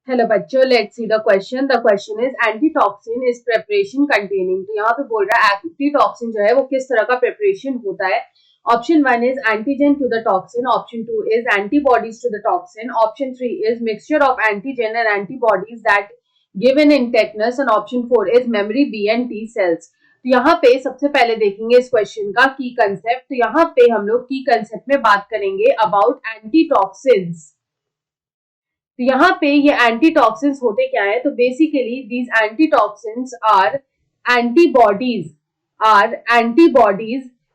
Hello बच्चों, let's see the question. The question is antitoxin is preparation containing. तो यहाँ पे बोल रहा है एंटीटॉक्सिन जो है वो किस तरह का प्रिपरेशन होता है। Option 1 is antigen to the toxin, option 2 is antibodies to the toxin, option 3 is mixture of antigen and antibodies that given in tetanus, and option 4 is memory B and T cells. तो यहाँ पे सबसे पहले देखेंगे इस question का की concept. तो यहाँ पे हम लोग की कंसेप्ट में बात करेंगे अबाउट एंटीटॉक्सिन्स। तो यहाँ पे ये एंटीटॉक्सिन्स होते क्या है, तो basically these antitoxins are antibodies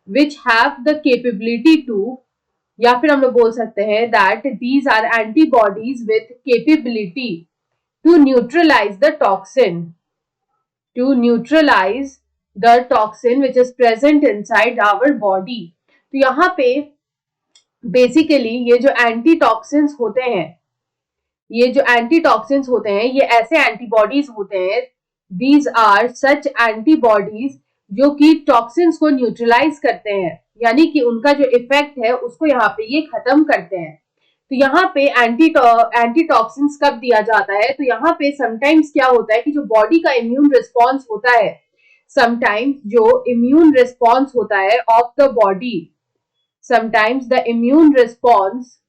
which have the capability to, या फिर हम लोग बोल सकते हैं that these are antibodies with capability to neutralise the toxin, which is present inside our body. तो यहाँ पे बेसिकली ये जो एंटीटॉक्सिन्स होते हैं, ये ऐसे एंटीबॉडीज होते हैं, दीज आर सच एंटीबॉडीज जो कि टॉक्सिन्स को न्यूट्रलाइज करते हैं, यानी कि उनका जो इफेक्ट है उसको यहाँ पे ये खत्म करते हैं। तो यहाँ पे एंटीटॉक्सिन्स कब दिया जाता है, तो यहाँ पे समटाइम्स क्या होता है कि जो बॉडी का इम्यून रिस्पॉन्स होता है, समटाइम्स जो इम्यून रिस्पॉन्स होता है of the body, sometimes the immune response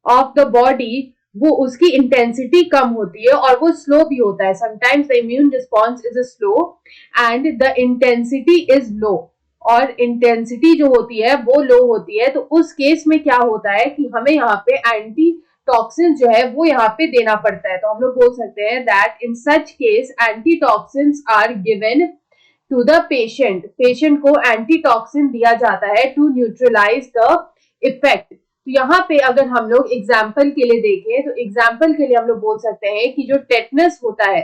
of the body, वो उसकी इंटेंसिटी कम होती है और वो स्लो भी होता है। Sometimes the immune response is slow and the intensity is low, और इंटेंसिटी जो होती है वो लो होती है। तो उस केस में क्या होता है कि हमें यहाँ पे एंटी टॉक्सिन जो है वो यहाँ पे देना पड़ता है। तो हम लोग बोल सकते हैं that in such case antitoxins are given to the patient को एंटीटॉक्सिन दिया जाता है टू न्यूट्रलाइज द इफेक्ट। तो यहाँ पे अगर हम लोग एग्जाम्पल के लिए देखें, तो एग्जाम्पल के लिए हम लोग बोल सकते हैं कि जो टेटनस होता है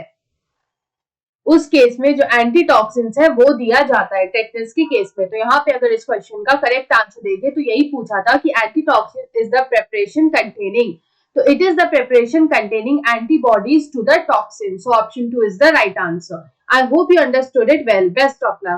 उस केस में जो एंटीटॉक्सिन है वो दिया जाता है टेटनस के केस में। तो यहाँ पे अगर इस क्वेश्चन का करेक्ट आंसर देंगे तो यही पूछा था कि antitoxin is the preparation containing, तो it is the preparation containing antibodies to the toxin. So option 2 is the right answer. I hope you understood it well. Best of luck.